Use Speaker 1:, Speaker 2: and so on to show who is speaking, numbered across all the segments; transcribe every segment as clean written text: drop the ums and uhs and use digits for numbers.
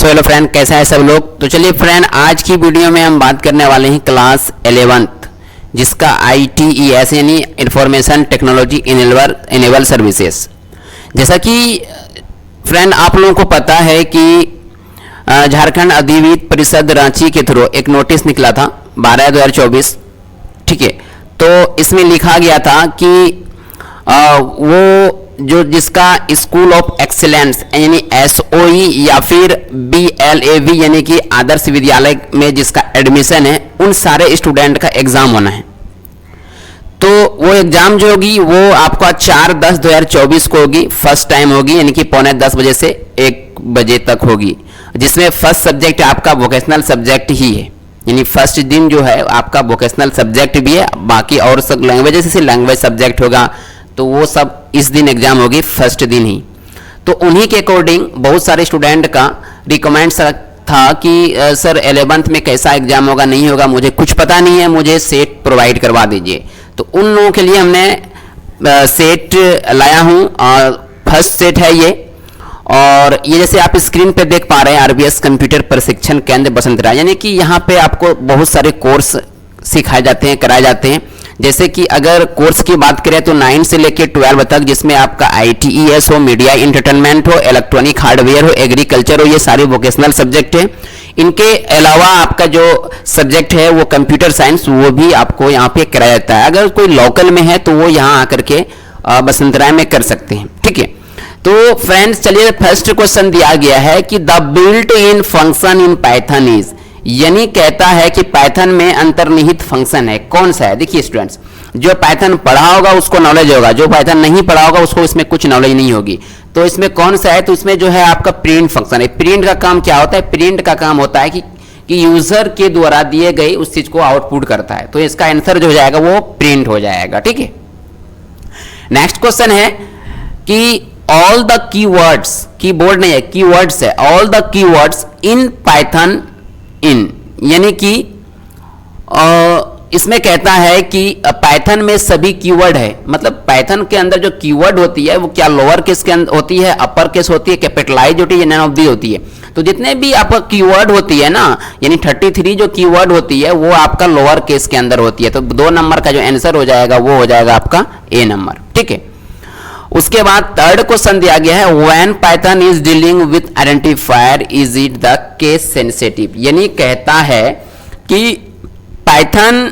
Speaker 1: So hello friend, कैसा है सब लोग। तो चलिए फ्रेंड, आज की वीडियो में हम बात करने वाले हैं क्लास 11th जिसका ITES यानी इंफॉर्मेशन टेक्नोलॉजी इनेबल सर्विसेज। जैसा कि फ्रेंड आप लोगों को पता है कि झारखंड अधिविद्य परिषद रांची के थ्रू एक नोटिस निकला था 12/2024, ठीक है। तो इसमें लिखा गया था कि वो जो जिसका स्कूल ऑफ एक्सीलेंस यानी SOE या फिर BLAV यानी कि आदर्श विद्यालय में जिसका एडमिशन है, उन सारे स्टूडेंट का एग्जाम होना है। तो वो एग्जाम जो होगी वो आपका 4/10/2024 को होगी, फर्स्ट टाइम होगी, यानी कि 9:45 बजे से 1 बजे तक होगी, जिसमें फर्स्ट सब्जेक्ट आपका वोकेशनल सब्जेक्ट ही है। यानी फर्स्ट दिन जो है आपका वोकेशनल सब्जेक्ट भी है, बाकी और सब लैंग्वेज से लैंग्वेज सब्जेक्ट होगा, तो वो सब इस दिन एग्जाम होगी, फर्स्ट दिन ही। तो उन्हीं के अकॉर्डिंग बहुत सारे स्टूडेंट का रिकमेंड था कि सर 11th में कैसा एग्जाम होगा, नहीं होगा, मुझे कुछ पता नहीं है, मुझे सेट प्रोवाइड करवा दीजिए। तो उन लोगों के लिए हमने सेट लाया हूँ, और फर्स्ट सेट है ये। और ये जैसे आप स्क्रीन पे देख पा रहे हैं, RBS कंप्यूटर प्रशिक्षण केंद्र बसंतरा, यानी कि यहाँ पे आपको बहुत सारे कोर्स सिखाए जाते हैं, कराए जाते हैं। जैसे कि अगर कोर्स की बात करें तो 9 से लेकर 12 तक, जिसमें आपका ITES हो, मीडिया इंटरटेनमेंट हो, इलेक्ट्रॉनिक हार्डवेयर हो, एग्रीकल्चर हो, ये सारे वोकेशनल सब्जेक्ट हैं। इनके अलावा आपका जो सब्जेक्ट है वो कंप्यूटर साइंस, वो भी आपको यहाँ पे कराया जाता है। अगर कोई लोकल में है तो वो यहाँ आकर के बसंतराय में कर सकते हैं, ठीक है। तो फ्रेंड्स चलिए, फर्स्ट क्वेश्चन दिया गया है कि the built in function in Python is, यानी कहता है कि पाइथन में अंतर्निहित फंक्शन है, कौन सा है। देखिए स्टूडेंट्स, जो पाइथन पढ़ा होगा उसको नॉलेज होगा, जो पाइथन नहीं पढ़ा होगा उसको इसमें कुछ नॉलेज नहीं होगी। तो इसमें कौन सा है, तो इसमें जो है आपका प्रिंट फंक्शन है। प्रिंट का काम क्या होता है, प्रिंट का काम होता है कि यूजर के द्वारा दिए गए उस चीज को आउटपुट करता है। तो इसका आंसर जो हो जाएगा वो प्रिंट हो जाएगा, ठीक है। नेक्स्ट क्वेश्चन है कि ऑल द कीवर्ड्स, कीबोर्ड नहीं है, कीवर्ड्स है, all the keywords in Python in, यानी कि इसमें कहता है कि पाइथन में सभी कीवर्ड है। मतलब पाइथन के अंदर जो कीवर्ड होती है वो क्या लोअर केस के अंदर होती है, अपर केस होती है, कैपिटलाइज होती है, नन ऑफ दी होती है। तो जितने भी आपका कीवर्ड होती है ना, यानी 33 जो कीवर्ड होती है वो आपका लोअर केस के अंदर होती है। तो 2 नंबर का जो आंसर हो जाएगा वो हो जाएगा आपका A नंबर, ठीक है। उसके बाद थर्ड क्वेश्चन दिया गया है, when Python is dealing with identifier is it the case sensitive, यानी कहता है कि पाइथन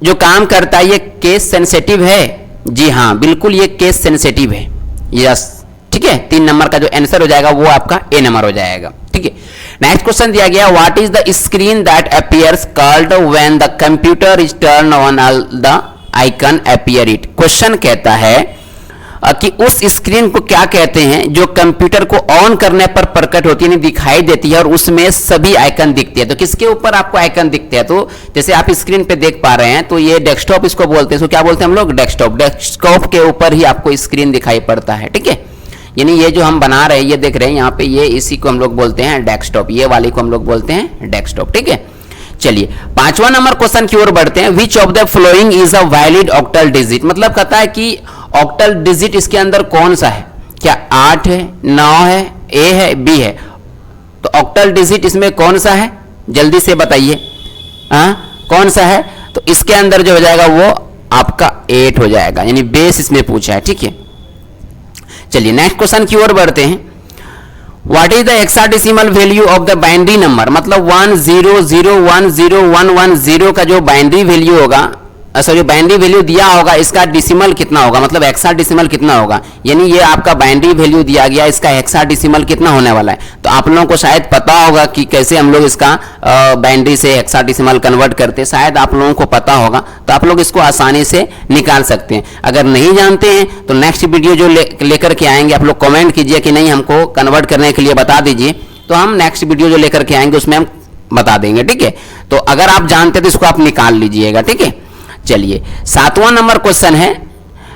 Speaker 1: जो काम करता है ये केस सेंसिटिव है। जी हाँ, बिल्कुल ये केस सेंसिटिव है, यस, ठीक है। 3 नंबर का जो आंसर हो जाएगा वो आपका A नंबर हो जाएगा, ठीक है। नेक्स्ट क्वेश्चन दिया गया, what is the screen that appears called when the computer is turn on all the icon appear it. Question कहता है कि उस स्क्रीन को क्या कहते हैं जो कंप्यूटर को ऑन करने पर प्रकट होती है, दिखाई देती है, और उसमें सभी आइकन दिखते हैं। तो किसके ऊपर आपको आइकन दिखते हैं, तो जैसे आप स्क्रीन पे देख पा रहे हैं, तो ये डेस्कटॉप इसको बोलते हैं। इसको क्या बोलते हैं हम लोग, डेस्कटॉप। डेस्कटॉप के ऊपर ही आपको स्क्रीन दिखाई पड़ता है, ठीक है। यानी ये जो हम बना रहे हैं, ये देख रहे हैं यहाँ पे, ये इसी को हम लोग बोलते हैं डेस्कटॉप, ये वाली को हम लोग बोलते हैं डेस्कटॉप, ठीक है। चलिए 5वां नंबर क्वेश्चन की ओर बढ़ते हैं। Which of the following is a valid octal digit, मतलब कहता है कि ऑक्टल डिजिट इसके अंदर कौन सा है, क्या 8 है, 9 है, A है, B है। तो ऑक्टल डिजिट इसमें कौन सा है, जल्दी से बताइए, कौन सा है। तो इसके अंदर जो हो जाएगा वो आपका 8 हो जाएगा, यानी बेस इसमें पूछा है, ठीक है। चलिए नेक्स्ट क्वेश्चन की ओर बढ़ते हैं। What is the hexadecimal value of the binary number, मतलब 10010110 का जो बाइनरी वैल्यू होगा, जो बाइनरी वैल्यू दिया होगा, इसका डेसिमल कितना होगा, मतलब हेक्साडेसिमल कितना होगा। यानी ये आपका बाइनरी वैल्यू दिया गया, इसका हेक्साडेसिमल कितना होने वाला है। तो आप लोगों को शायद पता होगा कि कैसे हम लोग इसका बाइनरी से हेक्साडेसिमल कन्वर्ट करते हैं, शायद आप लोगों को पता होगा। तो आप लोग इसको आसानी से निकाल सकते हैं। अगर नहीं जानते हैं तो नेक्स्ट वीडियो जो लेकर के आएंगे, आप लोग कमेंट कीजिए कि नहीं हमको कन्वर्ट करने के लिए बता दीजिए, तो हम नेक्स्ट वीडियो जो लेकर के आएंगे उसमें हम बता देंगे, ठीक है। तो अगर आप जानते तो इसको आप निकाल लीजिएगा, ठीक है। चलिए 7वां नंबर क्वेश्चन है,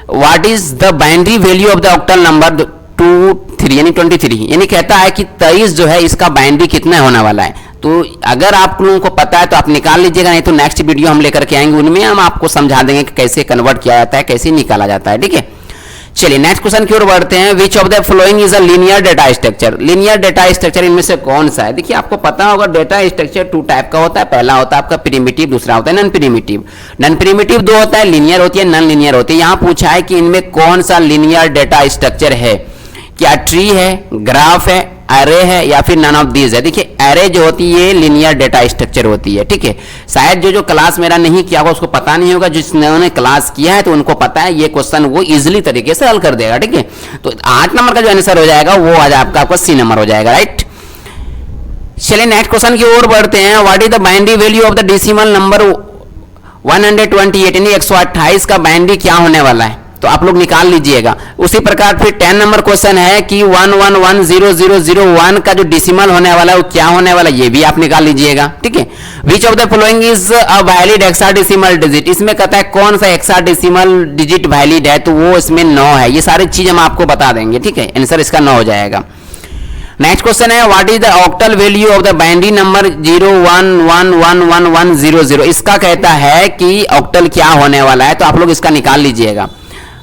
Speaker 1: what is the binary value of the octal number 23 यानी 23, यानी कहता है कि 23 जो है इसका बाइनरी कितना होने वाला है। तो अगर आप लोगों को पता है तो आप निकाल लीजिएगा, नहीं तो नेक्स्ट वीडियो हम लेकर के आएंगे, उनमें हम आपको समझा देंगे कि कैसे कन्वर्ट किया जाता है, कैसे निकाला जाता है, ठीक है। चलिए नेक्स्ट क्वेश्चन की ओर बढ़ते हैं। Which of the following is a linear data structure. Linear data structure इनमें से कौन सा है? देखिए आपको पता होगा डेटा स्ट्रक्चर टू टाइप का होता है। पहला होता है आपका प्रिमिटिव, दूसरा होता है नॉन प्रिमिटिव। नॉन प्रिमिटिव दो होता है, लीनियर होती है, नॉन लीनियर होती है। यहां पूछा है कि इनमें कौन सा लीनियर डेटा स्ट्रक्चर है। क्या ट्री है, ग्राफ है, एरे है या फिर नन ऑफ दीज है। देखिए एरे जो होती है लीनियर डेटा स्ट्रक्चर होती है, ठीक है। शायद जो क्लास मेरा नहीं किया होगा उसको पता नहीं होगा, जिसने क्लास किया है तो उनको पता है, ये क्वेश्चन वो इजिली तरीके से हल कर देगा, ठीक है। तो 8 नंबर का जो आंसर हो जाएगा वो आज आपका सी नंबर हो जाएगा, राइट। चलिए नेक्स्ट क्वेश्चन की ओर बढ़ते हैं। What is the binary value of the decimal number 128, यानी 128 का बाइनरी क्या होने वाला है, तो आप लोग निकाल लीजिएगा। उसी प्रकार फिर 10 नंबर क्वेश्चन है कि 1110001 का जो डेसिमल होने वाला है वो क्या होने वाला है, ये भी आप निकाल लीजिएगा, ठीक है। विच of the following is a valid hexadecimal digit. इसमें कहता है कौन सा हेक्साडेसिमल डिजिट वैलिड है, तो वो इसमें 9 है। ये सारी चीज हम आपको बता देंगे, ठीक है। आंसर इसका 9 हो जाएगा। नेक्स्ट क्वेश्चन है what is the octal value of the binary number 01111100। इसका कहता है कि ऑक्टल क्या होने वाला है, तो आप लोग इसका निकाल लीजिएगा।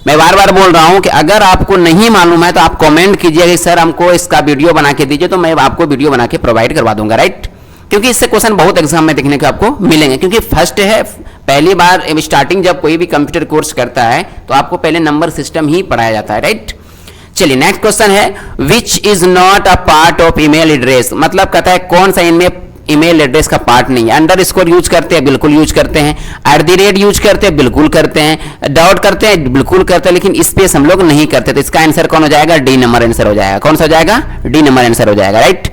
Speaker 1: मैं बार बार बोल रहा हूं कि अगर आपको नहीं मालूम है तो आप कमेंट कीजिए कि सर हमको इसका वीडियो बना के दीजिए, तो मैं आपको वीडियो बना के प्रोवाइड करवा दूंगा, राइट। क्योंकि इससे क्वेश्चन बहुत एग्जाम में देखने को आपको मिलेंगे, क्योंकि फर्स्ट है, पहली बार स्टार्टिंग जब कोई भी कंप्यूटर कोर्स करता है तो आपको पहले नंबर सिस्टम ही पढ़ाया जाता है, राइट। चलिए नेक्स्ट क्वेश्चन है which is not a part of email address. मतलब कहता है कौन सा इनमें ईमेल एड्रेस का पार्ट नहीं है। अंडर स्कोर यूज करते हैं, बिल्कुल यूज करते हैं। @ यूज करते हैं, बिल्कुल करते हैं। डॉट करते हैं, बिल्कुल करते हैं, लेकिन स्पेस हम लोग नहीं करते। तो इसका आंसर कौन हो जाएगा? डी नंबर आंसर हो जाएगा। कौन सा हो जाएगा? डी नंबर आंसर हो जाएगा, राइट।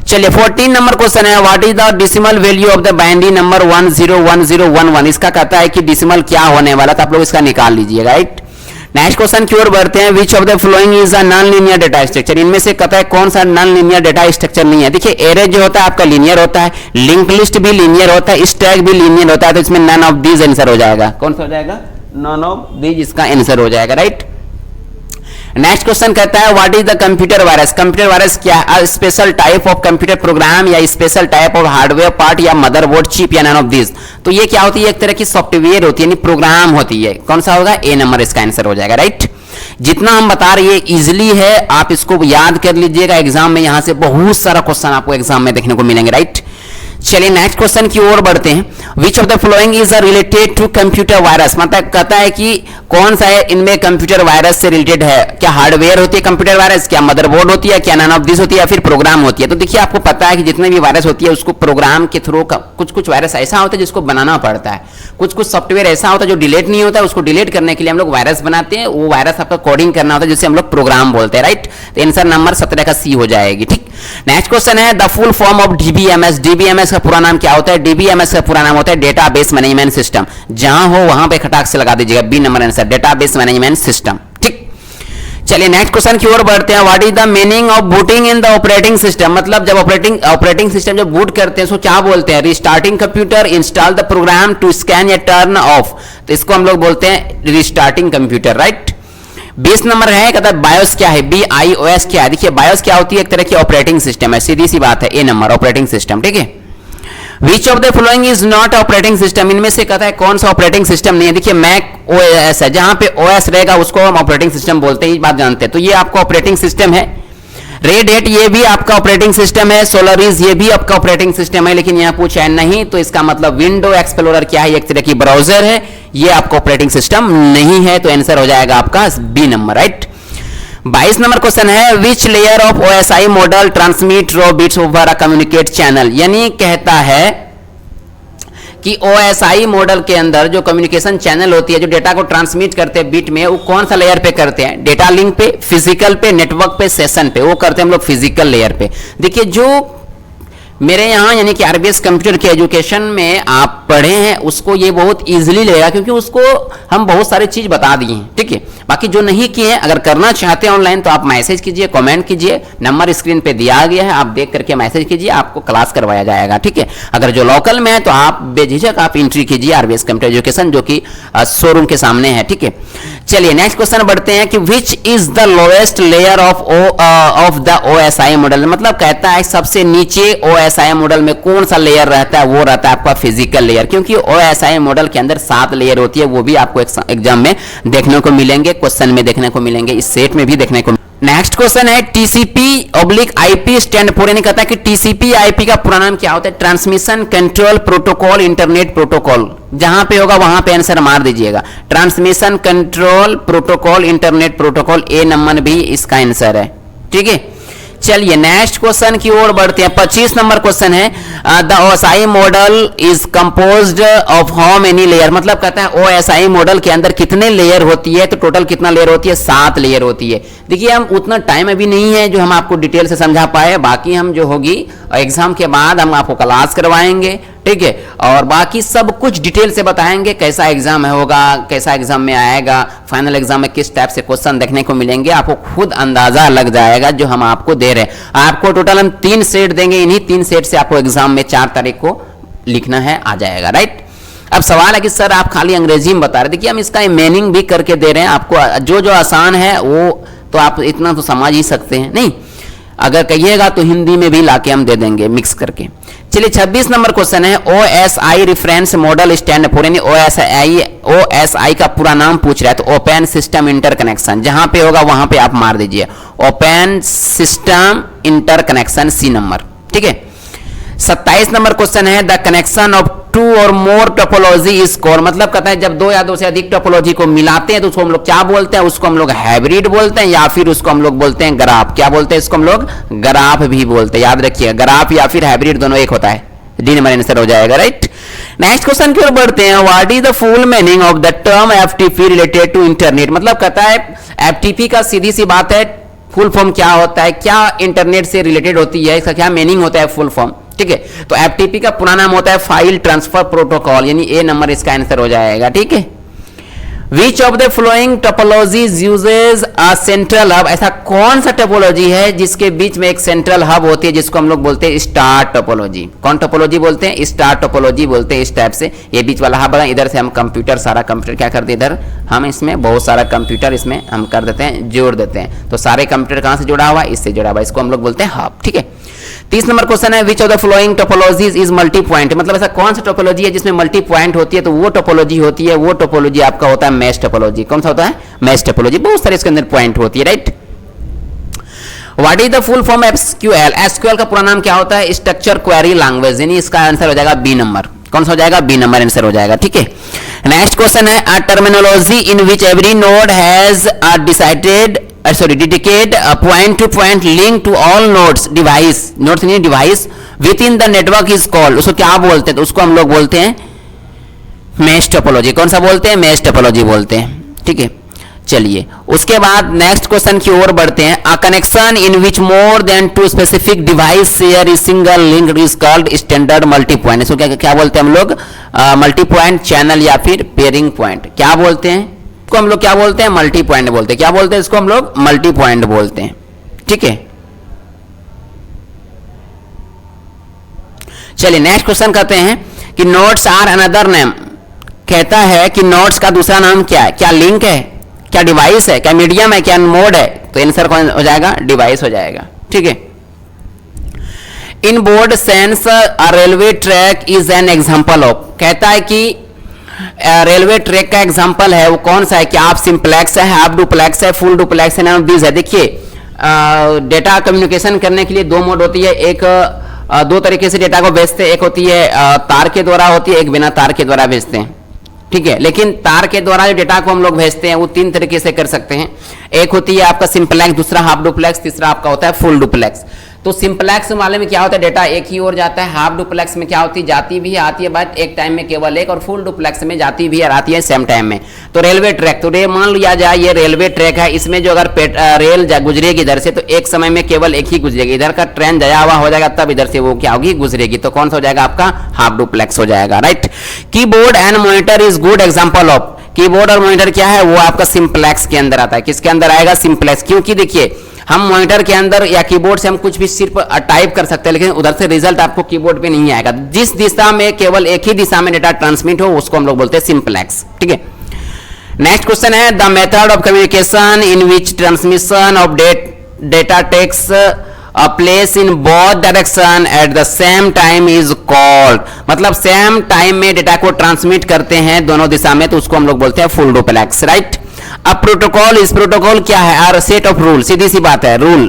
Speaker 1: चलिए 14 नंबर क्वेश्चन है what is the decimal value of the binary number 101011। इसका कहता है कि डेसिमल क्या होने वाला, तो आप लोग इसका निकाल लीजिएगा, राइट। नेक्स्ट क्वेश्चन की ओर बढ़ते हैं। Which of the following is a non linear data structure. इनमें से कहता है कौन सा नॉन लीनियर डेटा स्ट्रक्चर नहीं है। देखिए एरे जो होता है आपका लीनियर होता है, लिंक लिस्ट भी लीनियर होता है, स्टैक भी लीनियर होता है, तो इसमें नन ऑफ दीज आंसर हो जाएगा। कौन सा हो जाएगा? नन ऑफ दीज इसका आंसर हो जाएगा, राइट। नेक्स्ट क्वेश्चन कहता है what is the computer virus. Computer virus क्या है? Special type of computer program या special type of hardware part या मदरबोर्ड चिप या नन ऑफ दिस। तो ये क्या होती है? एक तरह की सॉफ्टवेयर होती है, यानी प्रोग्राम होती है। कौन सा होगा? ए नंबर इसका आंसर हो जाएगा, राइट। जितना हम बता रहे हैं इजिली है, आप इसको याद कर लीजिएगा। एग्जाम में यहां से बहुत सारा क्वेश्चन आपको एग्जाम में देखने को मिलेंगे, राइट। चलिए नेक्स्ट क्वेश्चन की ओर बढ़ते हैं। Which of the following is related to computer virus. मतलब कहता है कि कौन सा है इनमें कंप्यूटर वायरस से रिलेटेड है। क्या हार्डवेयर होती है कंप्यूटर वायरस, क्या मदरबोर्ड होती है, क्या नन ऑफ दिस होती है, या फिर प्रोग्राम होती है। तो देखिए आपको पता है कि जितने भी वायरस होती है उसको प्रोग्राम के थ्रू कुछ वायरस ऐसा होता है जिसको बनाना पड़ता है, कुछ सॉफ्टवेयर ऐसा होता है जो डिलीट नहीं होता है, उसको डिलीट करने के लिए हम लोग वायरस बनाते हैं। वो वायरस आपका कोडिंग करना होता है जिसे हम लोग प्रोग्राम बोलते हैं, राइट। तो आंसर नंबर 17 का सी हो जाएगी, ठीक। नेक्स्ट क्वेश्चन है the full form of DBMS. DBMS का पूरा नाम क्या होता है? डीबीएमएस का पूरा नाम होता है डेटाबेस मैनेजमेंट सिस्टम। जहां हो वहां पे खटाक से लगा दीजिएगा, B number answer database management system, ठीक। चलिए नेक्स्ट क्वेश्चन की ओर बढ़ते हैं। What is the meaning of booting in the operating system. मतलब जब ऑपरेटिंग सिस्टम जब बूट करते हैं उसको क्या बोलते हैं? Restarting computer, install the program to scan या टर्न ऑफ। तो इसको हम लोग बोलते हैं रिस्टार्टिंग कंप्यूटर, राइट। 20 नंबर है, कहता है बायोस क्या है? BIOS क्या है? देखिए बायोस क्या होती है? एक तरह की ऑपरेटिंग सिस्टम है, सीधी सी बात है। ए नंबर ऑपरेटिंग सिस्टम, ठीक है। विच of the following is not operating system. इनमें से कहता है कौन सा ऑपरेटिंग सिस्टम नहीं है। देखिए मैक OS है, जहां पे OS रहेगा उसको हम ऑपरेटिंग सिस्टम बोलते हैं, ये बात जानते हैं। तो ये आपका ऑपरेटिंग सिस्टम है। रेड हैट ये भी आपका ऑपरेटिंग सिस्टम है। सोलरिस ये भी आपका ऑपरेटिंग सिस्टम है, लेकिन यहां पूछा है नहीं, तो इसका मतलब विंडो एक्सप्लोरर क्या है? एक तरह की ब्राउजर है, ये आपका ऑपरेटिंग सिस्टम नहीं है। तो आंसर हो जाएगा आपका B number, right. 22 number question है which layer of OSI model transmit raw bits over a communicate channel. यानी कहता है कि OSI मॉडल के अंदर जो कम्युनिकेशन चैनल होती है, जो डेटा को ट्रांसमिट करते हैं बिट में, वो कौन सा लेयर पे करते हैं? डेटा लिंक पे, फिजिकल पे, नेटवर्क पे, सेशन पे। वो करते हैं हम लोग फिजिकल लेयर पे। देखिए जो मेरे यहाँ यानी कि आरबीएस कंप्यूटर के एजुकेशन में आप पढ़े हैं उसको ये बहुत इजीली लेगा, क्योंकि उसको हम बहुत सारी चीज बता दिए हैं, ठीक है। बाकी जो नहीं किए हैं, अगर करना चाहते हैं ऑनलाइन तो आप मैसेज कीजिए, कमेंट कीजिए, नंबर स्क्रीन पे दिया गया है, आप देख करके मैसेज कीजिए, आपको क्लास करवाया जाएगा, ठीक है। अगर जो लोकल में है तो आप बेझिझक आप एंट्री कीजिए आरबीएस कंप्यूटर एजुकेशन, जो कि शोरूम के सामने है, ठीक है। चलिए नेक्स्ट क्वेश्चन बढ़ते हैं कि which is the lowest layer of the OSI model, मतलब कहता है सबसे नीचे OSI मॉडल में कौन सा लेयर रहता है, वो रहता है आपका फिजिकल लेयर, क्योंकि OSI मॉडल के अंदर 7 लेयर होती है, वो भी आपको एग्जाम में देखने को मिलेंगे, क्वेश्चन में देखने को मिलेंगे, इस सेट में भी देखने को। नेक्स्ट क्वेश्चन है TCP/IP स्टैंड फॉर, यानी कहता है कि TCP/IP का पूरा नाम क्या होता है, transmission control protocol internet protocol, जहां पे होगा वहां पे आंसर मार दीजिएगा, transmission control protocol internet protocol, A number भी इसका आंसर है, ठीक है। चलिए नेक्स्ट क्वेश्चन की ओर बढ़ते हैं। 25 नंबर क्वेश्चन है the OSI model is composed of how many layer, मतलब कहता है OSI मॉडल के अंदर कितने लेयर होती है, तो टोटल कितना लेयर होती है, 7 लेयर होती है। देखिए हम उतना टाइम अभी नहीं है जो हम आपको डिटेल से समझा पाए, बाकी हम जो होगी एग्जाम के बाद हम आपको क्लास करवाएंगे, ठीक है, और बाकी सब कुछ डिटेल से बताएंगे कैसा एग्जाम होगा, कैसा एग्जाम में आएगा, फाइनल एग्जाम में किस टाइप से क्वेश्चन देखने को मिलेंगे, आपको खुद अंदाजा लग जाएगा जो हम आपको दे रहे हैं। आपको टोटल हम 3 सेट देंगे, इन्हीं 3 सेट से आपको एग्जाम में 4 तारीख को लिखना है, आ जाएगा, राइट। अब सवाल है कि सर आप खाली अंग्रेजी में बता रहे, देखिए हम इसका मीनिंग भी करके दे रहे हैं आपको, जो जो आसान है वो तो आप इतना तो समझ ही सकते हैं, नहीं अगर कहिएगा तो हिंदी में भी लाके हम दे देंगे मिक्स करके। चलिए 26 नंबर क्वेश्चन है OSI reference model stand for, यानी OSI का पूरा नाम पूछ रहा है, तो ओपन सिस्टम इंटरकनेक्शन, जहां पे होगा वहां पे आप मार दीजिए open system interconnection, C number, ठीक है। 27 नंबर क्वेश्चन है द कनेक्शन ऑफ 2 और मोर टोपोलॉजी इज कॉल्ड, मतलब कहता है जब 2 या 2 से अधिक टोपोलॉजी को मिलाते हैं तो उसको हम लोग क्या बोलते हैं, उसको हम लोग हाइब्रिड बोलते हैं, या फिर उसको हम लोग बोलते हैं ग्राफ, क्या बोलते हैं इसको हम लोग, ग्राफ भी बोलते हैं, याद रखिए ग्राफ या फिर हाइब्रिड दोनों एक होता है, डी नंबर आंसर हो जाएगा, राइट। नेक्स्ट क्वेश्चन की ओर बढ़ते हैं, what is the full meaning of the term FTP related to internet, मतलब कहता है FTP का सीधी सी बात है फुल फॉर्म क्या होता है, क्या इंटरनेट से रिलेटेड होती है, इसका क्या मीनिंग होता है फुल फॉर्म, ठीक है। तो FTP का पूरा नाम होता है फाइल ट्रांसफर प्रोटोकॉल, यानी ए नंबर इसका आंसर हो जाएगा, ठीक है। विच of the flowing topologies usage a central hub, ऐसा कौन सा टोपोलॉजी है जिसके बीच में एक सेंट्रल हब होती है, जिसको हम लोग बोलते हैं स्टार टोपोलॉजी। कौन टोपोलॉजी बोलते हैं, स्टार टोपोलॉजी बोलते हैं। इस टाइप से ये बीच वाला हब है, इधर से हम कंप्यूटर, सारा कंप्यूटर क्या करते हैं, इधर हम इसमें बहुत सारा कंप्यूटर इसमें हम कर देते हैं, जोड़ देते हैं, तो सारे कंप्यूटर कहां से जुड़ा हुआ, इससे जुड़ा हुआ, इसको हम लोग बोलते हैं हब, ठीक है। 30 नंबर क्वेश्चन है विच of the flowing topologies is multi point, मतलब ऐसा कौन सा टोपोलॉजी है जिसमें मल्टी पॉइंट होती है, तो वो टोपोलॉजी होती है, वो टोपोलॉजी आपका होता है मैश टोपोलॉजी। कौन सा होता है, मैश टोपोलॉजी, बहुत सारे इसके अंदर पॉइंट होती है, right. What is the full form SQL, SQL का पूरा नाम क्या होता है, स्ट्रक्चर क्वेरी लैंग्वेज, यानी इसका आंसर हो जाएगा बी नंबर, कौन सा हो जाएगा, बी नंबर आंसर हो जाएगा, ठीक है। नेक्स्ट क्वेश्चन है अ terminology in which every node has a dedicate a point-to-point link to all nodes नहीं device within the network is called, उसको क्या बोलते हैं, तो उसको हम लोग बोलते हैं मैश टोपोलॉजी। कौन सा बोलते हैं, मैश टोपोलॉजी बोलते हैं, ठीक है। चलिए उसके बाद नेक्स्ट क्वेश्चन की ओर बढ़ते हैं, a connection in which more than 2 specific device share is single link is called standard multi point, इसको क्या बोलते हैं हम लोग, मल्टी पॉइंट चैनल या फिर पेयरिंग पॉइंट, क्या बोलते हैं इसको हम लोग, क्या बोलते हैं, मल्टी पॉइंट बोलते हैं, क्या बोलते हैं इसको हम लोग, मल्टी पॉइंट बोलते हैं, ठीक है। चलिए नेक्स्ट क्वेश्चन करते हैं कि नोड्स आर अनदर नेम, कहता है कि नोड्स का दूसरा नाम क्या है, क्या लिंक है, क्या डिवाइस है, क्या मीडियम है, क्या मोड है, तो आंसर कौन हो जाएगा, डिवाइस हो जाएगा, ठीक है। इन board sense a railway track is an example of, कहता है कि रेलवे ट्रैक का एग्जांपल है वो कौन सा है, क्या आप सिंप्लेक्स है, हाफ डुप्लेक्स है, फुल डुप्लेक्स है, नाम बीज है। देखिए डेटा कम्युनिकेशन करने के लिए 2 मोड होती है, एक 2 तरीके से डेटा को भेजते हैं, एक होती है तार के द्वारा होती है, एक बिना तार के द्वारा भेजते हैं, ठीक है। लेकिन तार के द्वारा जो डेटा को हम लोग भेजते हैं वो 3 तरीके से कर सकते हैं, एक होती है आपका सिंप्लेक्स, दूसरा हाफ डुप्लेक्स, तीसरा आपका होता है फुल डुप्लेक्स। तो सिंप्लेक्स वाले में क्या होता है, डेटा एक ही ओर जाता है, हाफ डुप्लेक्स में क्या होती है, जाती भी आती है बट एक टाइम में केवल एक, और फुल डुप्लेक्स में जाती भी और आती है सेम टाइम में। तो रेलवे ट्रैक, तो मान लिया जाए ये रेलवे ट्रैक है, इसमें जो अगर रेल गुजरेगी इधर से तो एक समय में केवल एक ही गुजरेगी, इधर का ट्रेन जया हुआ हो जाएगा तब इधर से वो क्या होगी, गुजरेगी, तो कौन सा हो जाएगा आपका, हाफ डुप्लेक्स हो जाएगा, right. Keyboard and monitor is good example of, keyboard और मॉनिटर क्या है, वो आपका सिंप्लेक्स के अंदर आता है, किसके अंदर आएगा, सिंप्लेक्स, क्योंकि देखिए हम मॉनिटर के अंदर या कीबोर्ड से हम कुछ भी सिर्फ टाइप कर सकते हैं, लेकिन उधर से रिजल्ट आपको कीबोर्ड पे नहीं आएगा, जिस दिशा में केवल एक ही दिशा में डेटा ट्रांसमिट हो उसको हम लोग बोलते हैं सिंप्लेक्स, ठीक है। नेक्स्ट क्वेश्चन है the method of communication in which transmission of data takes place in both direction at the same time is called. मतलब सेम टाइम में डेटा को ट्रांसमिट करते हैं दोनों दिशा में, तो उसको हम लोग बोलते हैं फुल डुप्लेक्स, राइट। अब प्रोटोकॉल, इस प्रोटोकॉल क्या है? आर सेट ऑफ रूल, सीधी सी बात है, रूल।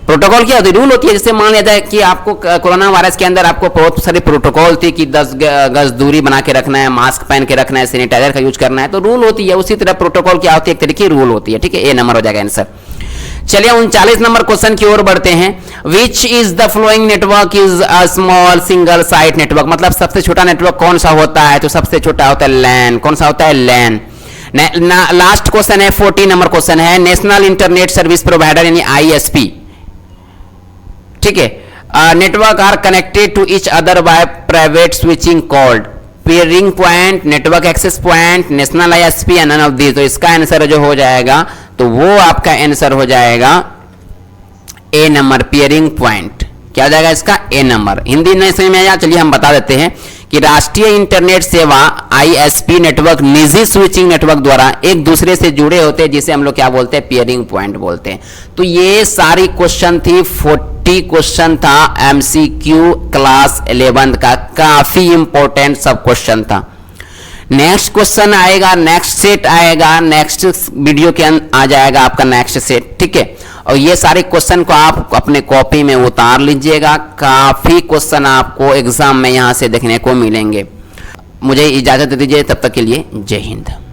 Speaker 1: प्रोटोकॉल क्या होती है? रूल होती है। जैसे मान लिया जाए कि आपको कोरोना वायरस के अंदर आपको बहुत सारे प्रोटोकॉल थी कि 10 गज दूरी बना के रखना है, मास्क पहन के रखना है, सैनिटाइजर का यूज करना है, तो रूल होती है। उसी तरह प्रोटोकॉल क्या होती है? एक तरीके की रूल होती है, ठीक है। ए नंबर हो जाएगा आंसर। चलिए 39 नंबर क्वेश्चन की ओर बढ़ते हैं। Which is the flowing network is a small single site network. मतलब सबसे छोटा नेटवर्क कौन सा होता है? तो सबसे छोटा होता है लैन। कौन सा होता है? लैन। लास्ट क्वेश्चन है, 40 नंबर क्वेश्चन है, नेशनल इंटरनेट सर्विस प्रोवाइडर यानी आईएसपी, ठीक है। Network are connected to each other by private switching called peering point, network access point, national ISP and none of these. तो इसका आंसर जो हो जाएगा, तो वो आपका आंसर हो जाएगा ए नंबर, पेयरिंग पॉइंट। क्या हो जाएगा इसका? ए नंबर। हिंदी नहीं समझ में आया, चलिए हम बता देते हैं कि राष्ट्रीय इंटरनेट सेवा आईएसपी नेटवर्क निजी स्विचिंग नेटवर्क द्वारा एक दूसरे से जुड़े होते हैं, जिसे हम लोग क्या बोलते हैं? पेयरिंग पॉइंट बोलते हैं। तो ये सारी क्वेश्चन थी, 40 क्वेश्चन था एमसीक्यू क्लास 11 का, काफी इंपॉर्टेंट सब क्वेश्चन था। नेक्स्ट क्वेश्चन आएगा, नेक्स्ट सेट आएगा, नेक्स्ट वीडियो के आ जाएगा आपका नेक्स्ट सेट, ठीक है। और ये सारे क्वेश्चन को आप अपने कॉपी में उतार लीजिएगा, काफी क्वेश्चन आपको एग्जाम में यहां से देखने को मिलेंगे। मुझे इजाजत दे दीजिए, तब तक के लिए जय हिंद।